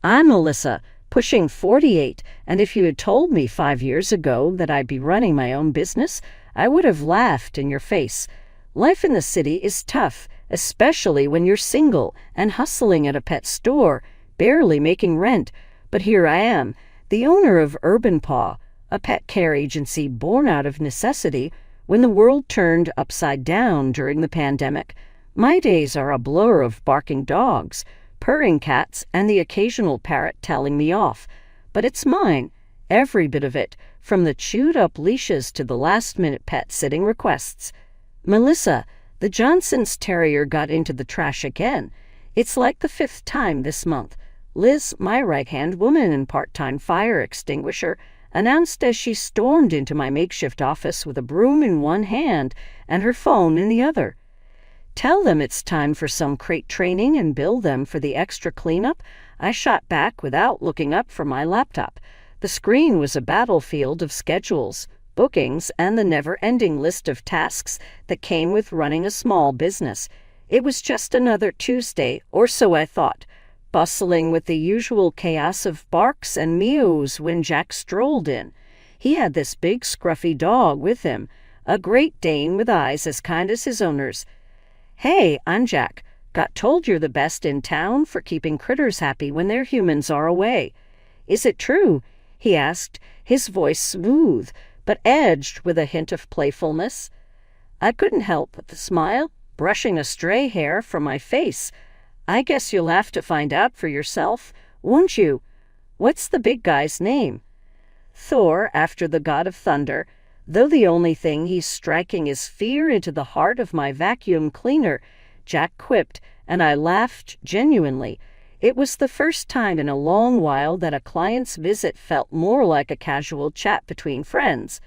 I'm Melissa, pushing 48, and if you had told me 5 years ago that I'd be running my own business, I would have laughed in your face. Life in the city is tough, especially when you're single and hustling at a pet store, barely making rent. But here I am, the owner of Urban Paw, a pet care agency born out of necessity when the world turned upside down during the pandemic. My days are a blur of barking dogs, purring cats, and the occasional parrot telling me off. But it's mine, every bit of it, from the chewed-up leashes to the last-minute pet-sitting requests. Melissa, the Johnson's Terrier got into the trash again. It's like the 5th time this month. Liz, my right-hand woman and part-time fire extinguisher, announced as she stormed into my makeshift office with a broom in one hand and her phone in the other. Tell them it's time for some crate training and bill them for the extra cleanup, I shot back without looking up from my laptop. The screen was a battlefield of schedules, bookings, and the never-ending list of tasks that came with running a small business. It was just another Tuesday, or so I thought, bustling with the usual chaos of barks and meows when Jack strolled in. He had this big scruffy dog with him, a Great Dane with eyes as kind as his owner's. "Hey, I'm Jack. Got told you're the best in town for keeping critters happy when their humans are away. Is it true?" he asked, his voice smooth, but edged with a hint of playfulness. I couldn't help but smile, brushing a stray hair from my face. "I guess you'll have to find out for yourself, won't you? What's the big guy's name?" "Thor, after the god of thunder, though the only thing he's striking is fear into the heart of my vacuum cleaner," Jack quipped, and I laughed genuinely. It was the first time in a long while that a client's visit felt more like a casual chat between friends.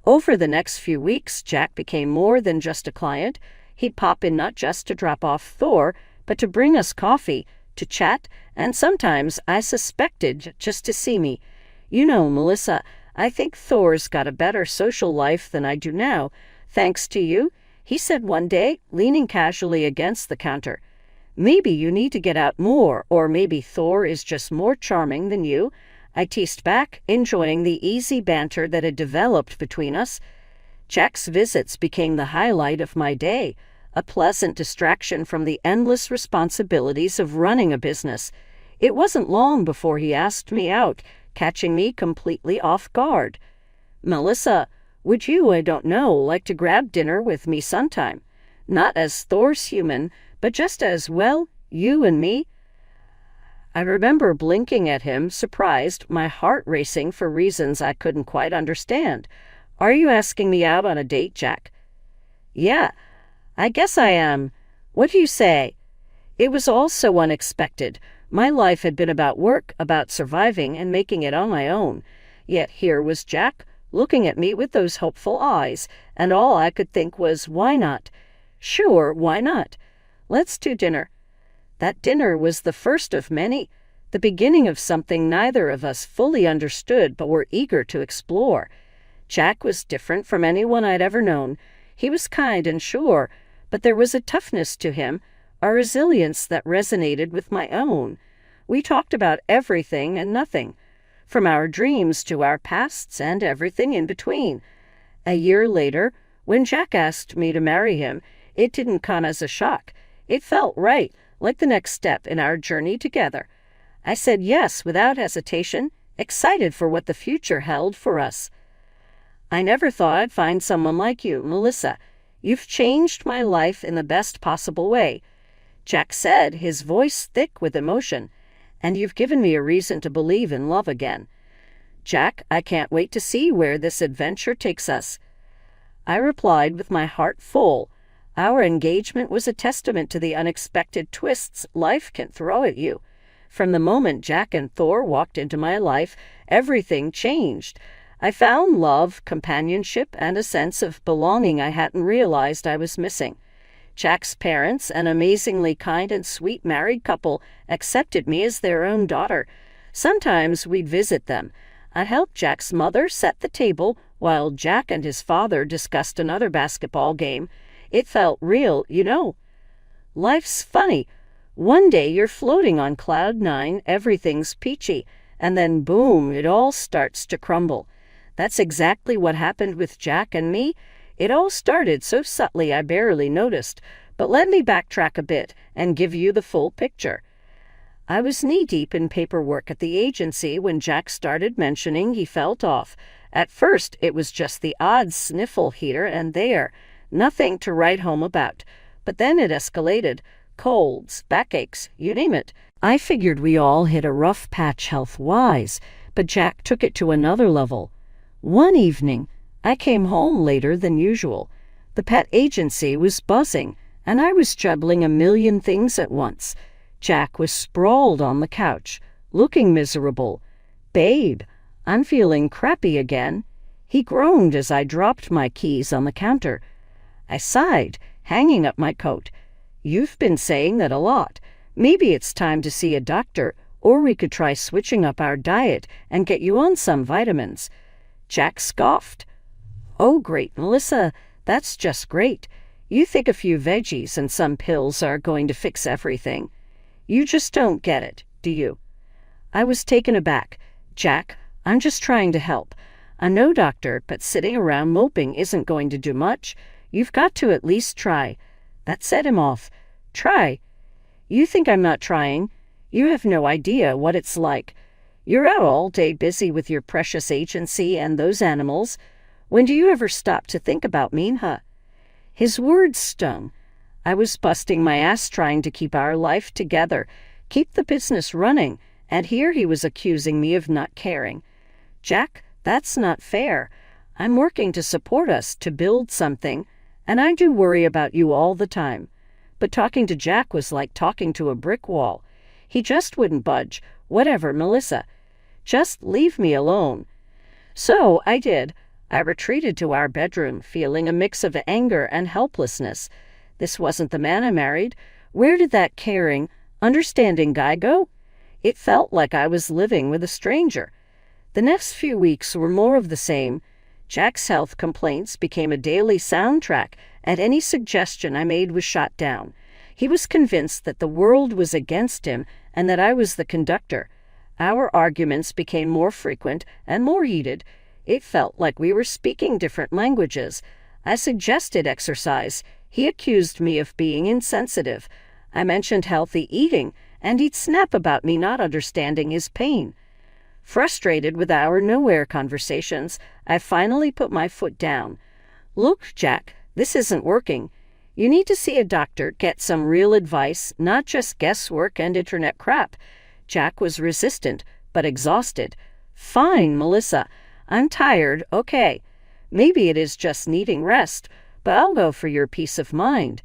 Over the next few weeks, Jack became more than just a client. He'd pop in not just to drop off Thor, but to bring us coffee, to chat, and sometimes, I suspected, just to see me. "You know, Melissa, I think Thor's got a better social life than I do now, thanks to you," he said one day, leaning casually against the counter. "Maybe you need to get out more, or maybe Thor is just more charming than you," I teased back, enjoying the easy banter that had developed between us. Jack's visits became the highlight of my day, a pleasant distraction from the endless responsibilities of running a business. It wasn't long before he asked me out, catching me completely off guard. "Melissa, would you, I don't know, like to grab dinner with me sometime? Not as Thor's human, but just as, well, you and me?" I remember blinking at him, surprised, my heart racing for reasons I couldn't quite understand. "Are you asking me out on a date, Jack?" "Yeah, I guess I am. What do you say?" It was all so unexpected. My life had been about work, about surviving and making it on my own. Yet here was Jack, looking at me with those hopeful eyes, and all I could think was, why not? Sure, why not? Let's do dinner. That dinner was the first of many, the beginning of something neither of us fully understood but were eager to explore. Jack was different from anyone I'd ever known. He was kind and sure, but there was a toughness to him, a resilience that resonated with my own. We talked about everything and nothing, from our dreams to our pasts and everything in between. A year later, when Jack asked me to marry him, it didn't come as a shock. It felt right, like the next step in our journey together. I said yes without hesitation, excited for what the future held for us. "I never thought I'd find someone like you, Melissa. You've changed my life in the best possible way," Jack said, his voice thick with emotion. "And you've given me a reason to believe in love again. Jack, I can't wait to see where this adventure takes us." I replied with my heart full. Our engagement was a testament to the unexpected twists life can throw at you. From the moment Jack and Thor walked into my life, everything changed. I found love, companionship, and a sense of belonging I hadn't realized I was missing. Jack's parents, an amazingly kind and sweet married couple, accepted me as their own daughter. Sometimes we'd visit them. I helped Jack's mother set the table while Jack and his father discussed another basketball game. It felt real, you know. Life's funny. One day you're floating on cloud nine, everything's peachy, and then boom, it all starts to crumble. That's exactly what happened with Jack and me. It all started so subtly I barely noticed, but let me backtrack a bit and give you the full picture. I was knee-deep in paperwork at the agency when Jack started mentioning he felt off. At first, it was just the odd sniffle here and there, nothing to write home about. But then it escalated. Colds, backaches, you name it. I figured we all hit a rough patch health-wise, but Jack took it to another level. One evening, I came home later than usual. The pet agency was buzzing, and I was juggling a million things at once. Jack was sprawled on the couch, looking miserable. "Babe, I'm feeling crappy again." He groaned as I dropped my keys on the counter. I sighed, hanging up my coat. "You've been saying that a lot. Maybe it's time to see a doctor, or we could try switching up our diet and get you on some vitamins." Jack scoffed. "Oh, great, Melissa, that's just great. You think a few veggies and some pills are going to fix everything. You just don't get it, do you?" I was taken aback. "Jack, I'm just trying to help. I'm no doctor, but sitting around moping isn't going to do much. You've got to at least try." That set him off. "Try? You think I'm not trying? You have no idea what it's like. You're out all day busy with your precious agency and those animals. When do you ever stop to think about me, huh?" His words stung. I was busting my ass trying to keep our life together, keep the business running, and here he was accusing me of not caring. "Jack, that's not fair. I'm working to support us, to build something, and I do worry about you all the time." But talking to Jack was like talking to a brick wall. He just wouldn't budge. "Whatever, Melissa. Just leave me alone." So I did. I retreated to our bedroom, feeling a mix of anger and helplessness. This wasn't the man I married. Where did that caring, understanding guy go? It felt like I was living with a stranger. The next few weeks were more of the same. Jack's health complaints became a daily soundtrack, and any suggestion I made was shot down. He was convinced that the world was against him and that I was the conductor. Our arguments became more frequent and more heated. It felt like we were speaking different languages. I suggested exercise. He accused me of being insensitive. I mentioned healthy eating, and he'd snap about me not understanding his pain. Frustrated with our nowhere conversations, I finally put my foot down. "Look, Jack, this isn't working. You need to see a doctor, get some real advice, not just guesswork and internet crap." Jack was resistant, but exhausted. "Fine, Melissa. I'm tired, okay. Maybe it is just needing rest, but I'll go for your peace of mind."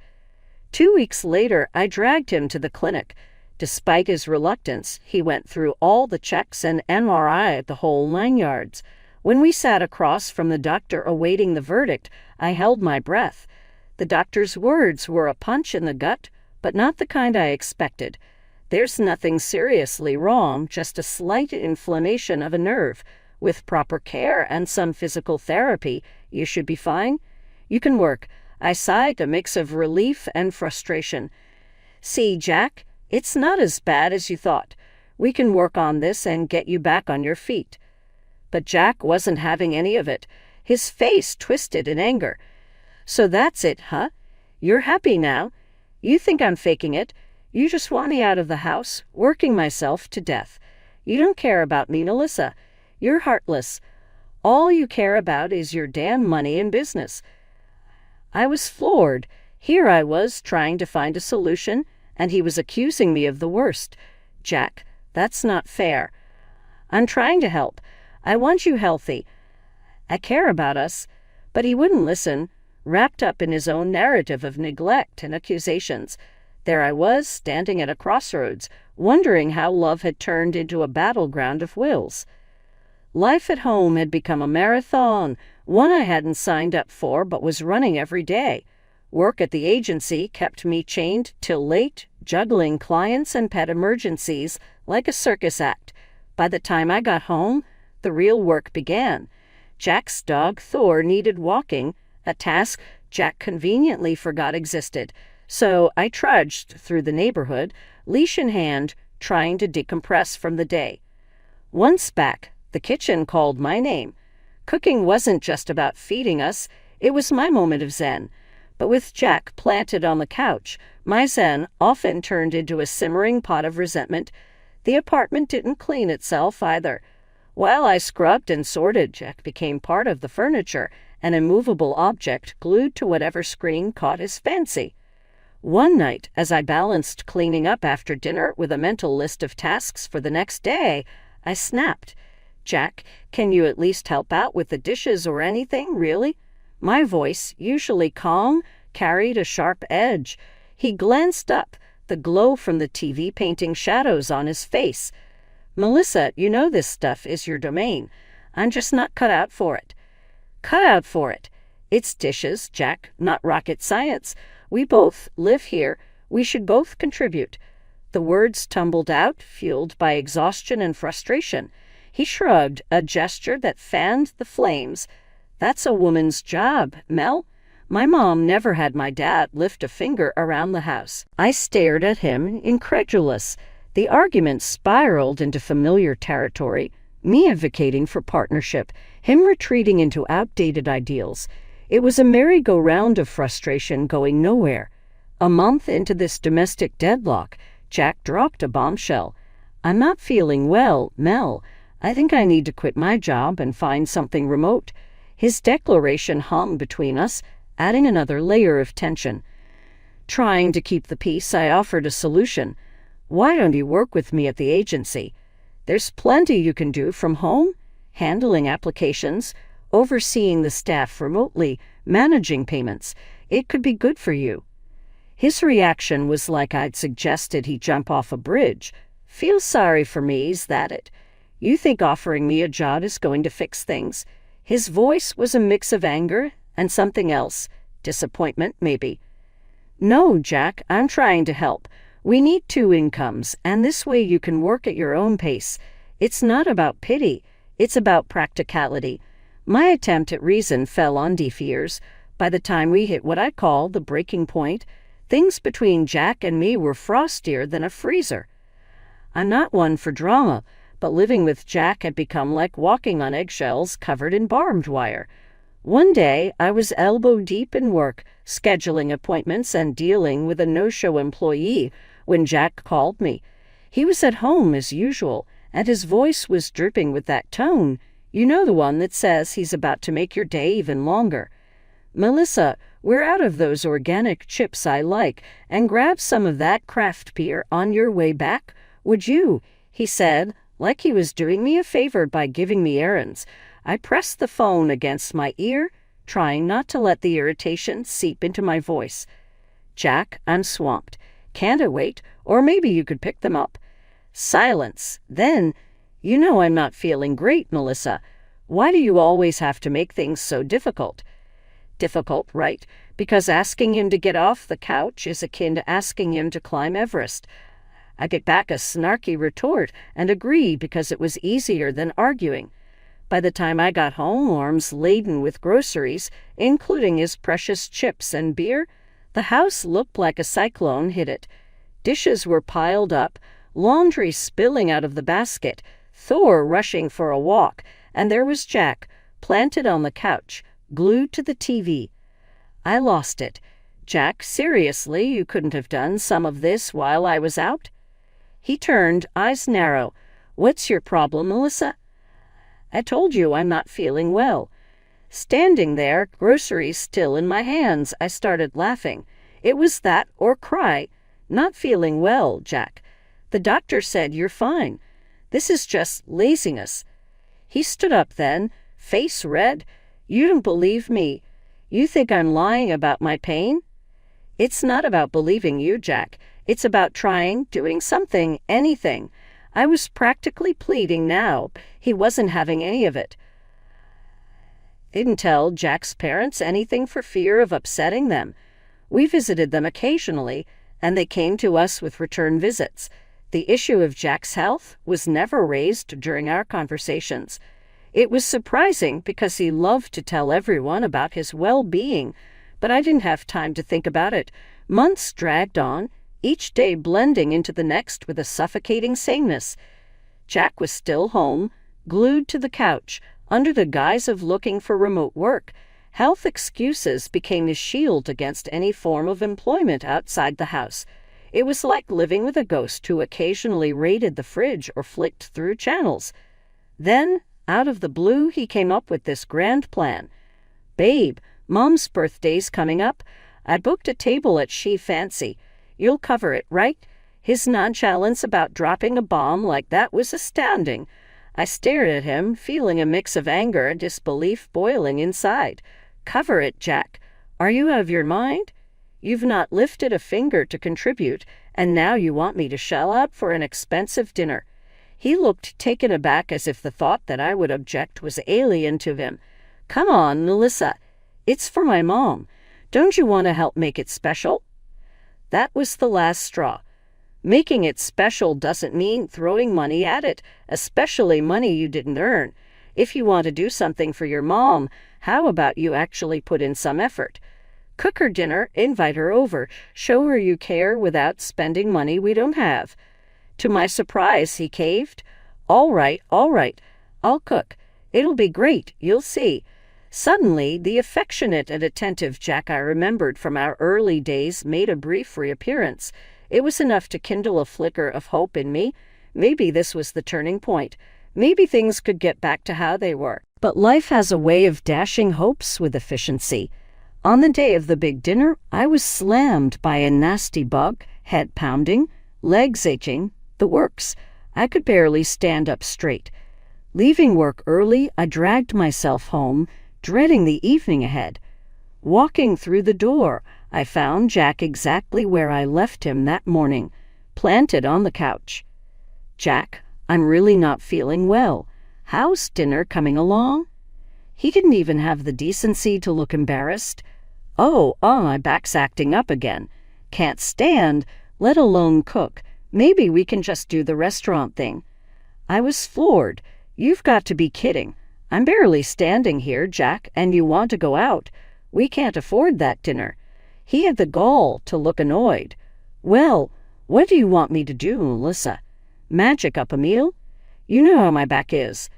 2 weeks later, I dragged him to the clinic. Despite his reluctance, he went through all the checks and MRI, the whole 9 yards. When we sat across from the doctor awaiting the verdict, I held my breath. The doctor's words were a punch in the gut, but not the kind I expected. "There's nothing seriously wrong, just a slight inflammation of a nerve. With proper care and some physical therapy, you should be fine. You can work." I sighed, a mix of relief and frustration. "See, Jack, it's not as bad as you thought. We can work on this and get you back on your feet." But Jack wasn't having any of it. His face twisted in anger. "So that's it, huh? You're happy now? You think I'm faking it? You just want me out of the house, working myself to death. You don't care about me, Melissa. You're heartless. All you care about is your damn money and business." I was floored. Here I was trying to find a solution, and he was accusing me of the worst. "Jack, that's not fair. I'm trying to help. I want you healthy. I care about us." But he wouldn't listen, wrapped up in his own narrative of neglect and accusations. There I was, standing at a crossroads, wondering how love had turned into a battleground of wills. Life at home had become a marathon, one I hadn't signed up for but was running every day. Work at the agency kept me chained till late, juggling clients and pet emergencies like a circus act. By the time I got home, the real work began. Jack's dog Thor needed walking, a task Jack conveniently forgot existed. So I trudged through the neighborhood, leash in hand, trying to decompress from the day. Once back, the kitchen called my name. Cooking wasn't just about feeding us, it was my moment of zen. But with Jack planted on the couch, my zen often turned into a simmering pot of resentment. The apartment didn't clean itself either. While I scrubbed and sorted, Jack became part of the furniture, an immovable object glued to whatever screen caught his fancy. One night, as I balanced cleaning up after dinner with a mental list of tasks for the next day, I snapped. "Jack, can you at least help out with the dishes or anything, really?" My voice, usually calm, carried a sharp edge. He glanced up, the glow from the TV painting shadows on his face. "Melissa, you know this stuff is your domain. I'm just not cut out for it." "Cut out for it? It's dishes, Jack, not rocket science. We both live here. We should both contribute." The words tumbled out, fueled by exhaustion and frustration. He shrugged, a gesture that fanned the flames. "That's a woman's job, Mel. My mom never had my dad lift a finger around the house." I stared at him, incredulous. The argument spiraled into familiar territory, me advocating for partnership, him retreating into outdated ideals. It was a merry-go-round of frustration going nowhere. A month into this domestic deadlock, Jack dropped a bombshell. "I'm not feeling well, Mel. I think I need to quit my job and find something remote." His declaration hummed between us, adding another layer of tension. Trying to keep the peace, I offered a solution. "Why don't you work with me at the agency? There's plenty you can do from home, handling applications, overseeing the staff remotely, managing payments. It could be good for you." His reaction was like I'd suggested he jump off a bridge. "Feel sorry for me, is that it? You think offering me a job is going to fix things?" His voice was a mix of anger and something else, disappointment maybe. "No, Jack, I'm trying to help. We need 2 incomes, and this way you can work at your own pace. It's not about pity, it's about practicality." My attempt at reason fell on deaf ears. By the time we hit what I call the breaking point, things between Jack and me were frostier than a freezer. I'm not one for drama, but living with Jack had become like walking on eggshells covered in barbed wire. One day, I was elbow-deep in work, scheduling appointments and dealing with a no-show employee, when Jack called me. He was at home as usual, and his voice was dripping with that tone. You know, the one that says he's about to make your day even longer. "Melissa, we're out of those organic chips I like, and grab some of that craft beer on your way back, would you?" he said, like he was doing me a favor by giving me errands. I pressed the phone against my ear, trying not to let the irritation seep into my voice. "Jack, I'm swamped. Can't I wait? Or maybe you could pick them up." Silence. Then, "You know I'm not feeling great, Melissa. Why do you always have to make things so difficult?" Difficult, right? Because asking him to get off the couch is akin to asking him to climb Everest. I get back a snarky retort and agree because it was easier than arguing. By the time I got home, arms laden with groceries, including his precious chips and beer, the house looked like a cyclone hit it. Dishes were piled up, laundry spilling out of the basket, Thor rushing for a walk, and there was Jack, planted on the couch, glued to the TV. I lost it. "Jack, seriously, you couldn't have done some of this while I was out?" He turned, eyes narrow. "What's your problem, Melissa?" "I told you I'm not feeling well." Standing there, groceries still in my hands, I started laughing. It was that or cry. "Not feeling well, Jack. The doctor said you're fine. This is just laziness." He stood up then, face red. "You don't believe me. You think I'm lying about my pain?" "It's not about believing you, Jack. It's about trying, doing something, anything." I was practically pleading now. He wasn't having any of it. Didn't tell Jack's parents anything for fear of upsetting them. We visited them occasionally, and they came to us with return visits. The issue of Jack's health was never raised during our conversations. It was surprising because he loved to tell everyone about his well-being, but I didn't have time to think about it. Months dragged on. each day blending into the next with a suffocating sameness. Jack was still home, glued to the couch, under the guise of looking for remote work. Health excuses became his shield against any form of employment outside the house. It was like living with a ghost who occasionally raided the fridge or flicked through channels. Then, out of the blue, he came up with this grand plan. "Babe, Mom's birthday's coming up. I booked a table at She Fancy. You'll cover it, right?" His nonchalance about dropping a bomb like that was astounding. I stared at him, feeling a mix of anger and disbelief boiling inside. "Cover it, Jack. Are you out of your mind? You've not lifted a finger to contribute, and now you want me to shell out for an expensive dinner." He looked taken aback, as if the thought that I would object was alien to him. "Come on, Melissa. It's for my mom. Don't you want to help make it special?" That was the last straw. Making it special doesn't mean throwing money at it, especially money you didn't earn. If you want to do something for your mom, how about you actually put in some effort? Cook her dinner, invite her over, show her you care without spending money we don't have. To my surprise, he caved. All right, I'll cook. It'll be great, you'll see." Suddenly, the affectionate and attentive Jack I remembered from our early days made a brief reappearance. It was enough to kindle a flicker of hope in me. Maybe this was the turning point. Maybe things could get back to how they were. But life has a way of dashing hopes with efficiency. On the day of the big dinner, I was slammed by a nasty bug, head pounding, legs aching, the works. I could barely stand up straight. Leaving work early, I dragged myself home, dreading the evening ahead. Walking through the door, I found Jack exactly where I left him that morning, planted on the couch. "Jack, I'm really not feeling well. How's dinner coming along?" He didn't even have the decency to look embarrassed. Oh, my back's acting up again. Can't stand, let alone cook. Maybe we can just do the restaurant thing." I was floored. "You've got to be kidding. I'm barely standing here, Jack, and you want to go out. We can't afford that dinner." He had the gall to look annoyed. "Well, what do you want me to do, Melissa? Magic up a meal? You know how my back is."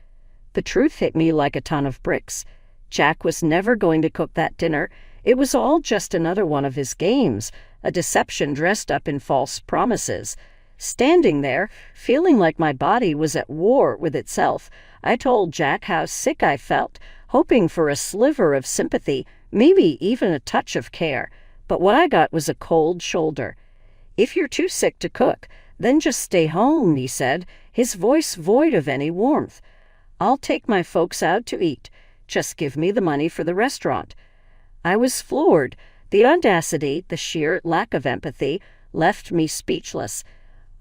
The truth hit me like a ton of bricks. Jack was never going to cook that dinner. It was all just another one of his games, a deception dressed up in false promises. Standing there, feeling like my body was at war with itself, I told Jack how sick I felt, hoping for a sliver of sympathy, maybe even a touch of care. But what I got was a cold shoulder. "If you're too sick to cook, then just stay home," he said, his voice void of any warmth. "I'll take my folks out to eat. Just give me the money for the restaurant." I was floored. The audacity, the sheer lack of empathy, left me speechless.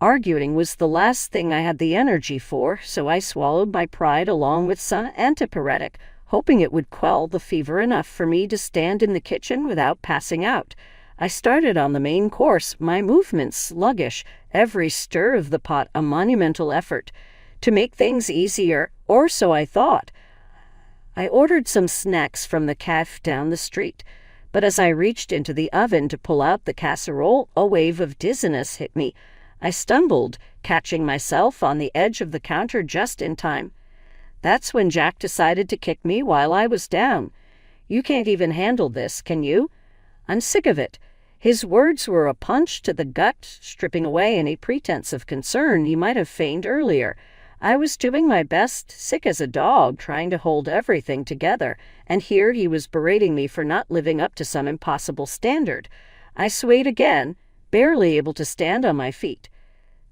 Arguing was the last thing I had the energy for, so I swallowed my pride along with some antipyretic, hoping it would quell the fever enough for me to stand in the kitchen without passing out. I started on the main course, my movements sluggish, every stir of the pot a monumental effort. To make things easier, or so I thought, I ordered some snacks from the cafe down the street. But as I reached into the oven to pull out the casserole, a wave of dizziness hit me. I stumbled, catching myself on the edge of the counter just in time. That's when Jack decided to kick me while I was down. "You can't even handle this, can you? I'm sick of it." His words were a punch to the gut, stripping away any pretense of concern he might have feigned earlier. I was doing my best, sick as a dog, trying to hold everything together, and here he was berating me for not living up to some impossible standard. I swayed again, barely able to stand on my feet.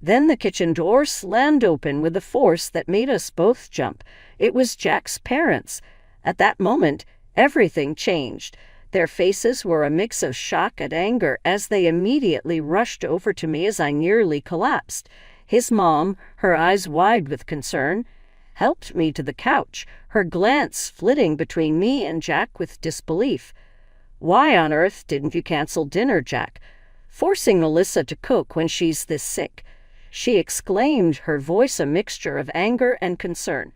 Then the kitchen door slammed open with a force that made us both jump. It was Jack's parents. At that moment, everything changed. Their faces were a mix of shock and anger as they immediately rushed over to me as I nearly collapsed. His mom, her eyes wide with concern, helped me to the couch, her glance flitting between me and Jack with disbelief. "Why on earth didn't you cancel dinner, Jack? Forcing Melissa to cook when she's this sick," she exclaimed, her voice a mixture of anger and concern.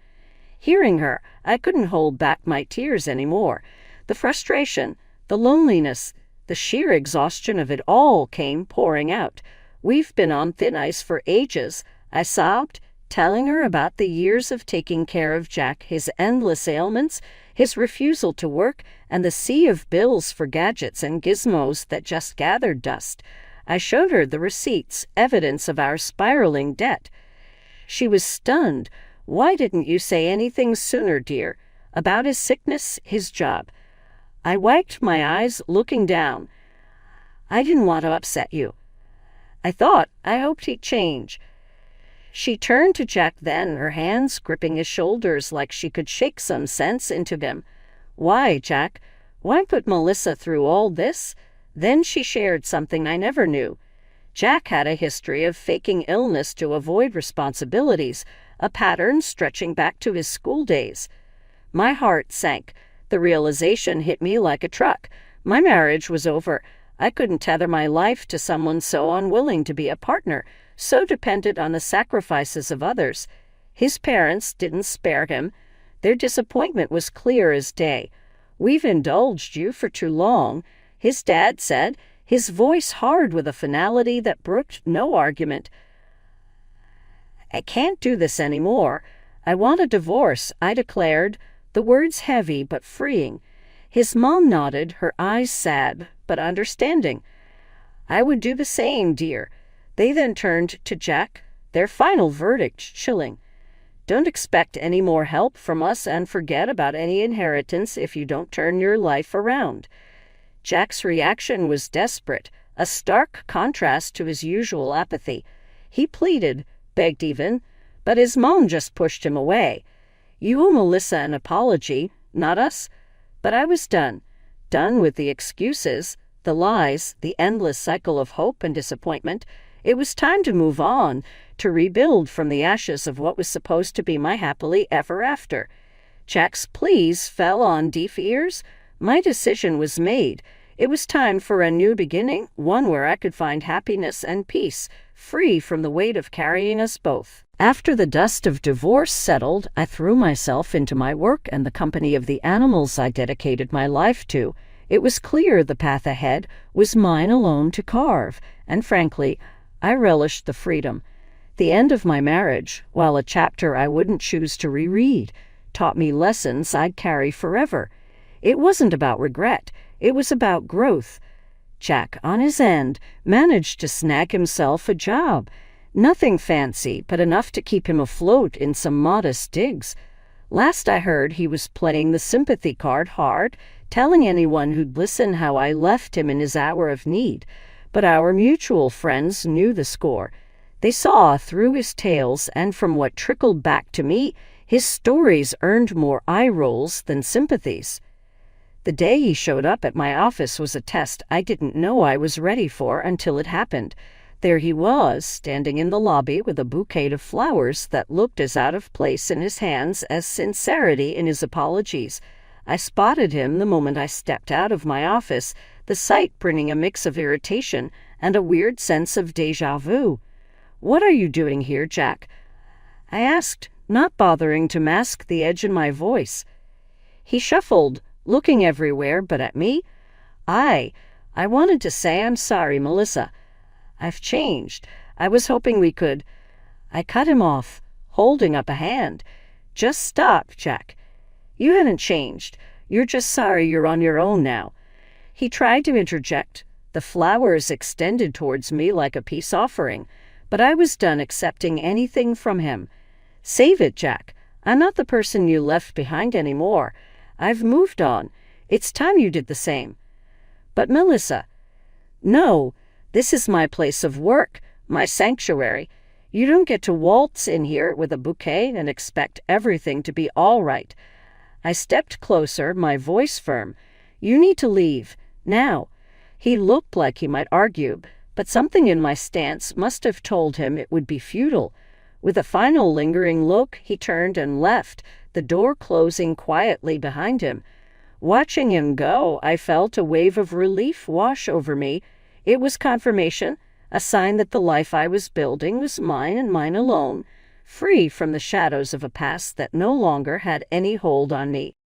Hearing her, I couldn't hold back my tears anymore. The frustration, the loneliness, the sheer exhaustion of it all came pouring out. We've been on thin ice for ages," I sobbed, telling her about the years of taking care of Jack, his endless ailments, his refusal to work, and the sea of bills for gadgets and gizmos that just gathered dust. I showed her the receipts, evidence of our spiraling debt. She was stunned. "Why didn't you say anything sooner, dear? About his sickness, his job?" I wiped my eyes, looking down. "I didn't want to upset you. I hoped he'd change." She turned to Jack then, her hands gripping his shoulders like she could shake some sense into him. "Why, Jack? Why put Melissa through all this?" Then she shared something I never knew. Jack had a history of faking illness to avoid responsibilities, a pattern stretching back to his school days. My heart sank. The realization hit me like a truck. My marriage was over. I couldn't tether my life to someone so unwilling to be a partner, so dependent on the sacrifices of others. His parents didn't spare him. Their disappointment was clear as day. "We've indulged you for too long," his dad said, his voice hard with a finality that brooked no argument. "I can't do this anymore. I want a divorce," I declared, the words heavy but freeing. His mom nodded, her eyes sad but understanding. "I would do the same, dear." They then turned to Jack, their final verdict chilling. "Don't expect any more help from us and forget about any inheritance if you don't turn your life around." Jack's reaction was desperate, a stark contrast to his usual apathy. He pleaded, begged even, but his mom just pushed him away. "You owe Melissa an apology, not us." But I was done with the excuses, the lies, the endless cycle of hope and disappointment. It was time to move on, to rebuild from the ashes of what was supposed to be my happily ever after. Jack's pleas fell on deaf ears. My decision was made. It was time for a new beginning, one where I could find happiness and peace, free from the weight of carrying us both. After the dust of divorce settled, I threw myself into my work and the company of the animals I dedicated my life to. It was clear the path ahead was mine alone to carve, and frankly, I relished the freedom. The end of my marriage, while a chapter I wouldn't choose to reread, taught me lessons I'd carry forever. It wasn't about regret, it was about growth. Jack, on his end, managed to snag himself a job. Nothing fancy, but enough to keep him afloat in some modest digs. Last I heard, he was playing the sympathy card hard, telling anyone who'd listen how I left him in his hour of need. But our mutual friends knew the score. They saw through his tales, and from what trickled back to me, his stories earned more eye rolls than sympathies. The day he showed up at my office was a test I didn't know I was ready for until it happened. There he was, standing in the lobby with a bouquet of flowers that looked as out of place in his hands as sincerity in his apologies. I spotted him the moment I stepped out of my office, the sight bringing a mix of irritation and a weird sense of déjà vu. "What are you doing here, Jack?" I asked, not bothering to mask the edge in my voice. He shuffled, looking everywhere but at me. I wanted to say, "I'm sorry, Melissa. I've changed. I was hoping we could." I cut him off, holding up a hand. "Just stop, Jack. You haven't changed. You're just sorry you're on your own now." He tried to interject. The flowers extended towards me like a peace offering, but I was done accepting anything from him. "Save it, Jack. I'm not the person you left behind anymore. I've moved on. It's time you did the same." "But Melissa." "No. This is my place of work, my sanctuary. You don't get to waltz in here with a bouquet and expect everything to be all right." I stepped closer, my voice firm. "You need to leave. Now." He looked like he might argue, but something in my stance must have told him it would be futile. With a final lingering look, he turned and left, the door closing quietly behind him. Watching him go, I felt a wave of relief wash over me. It was confirmation, a sign that the life I was building was mine and mine alone, free from the shadows of a past that no longer had any hold on me.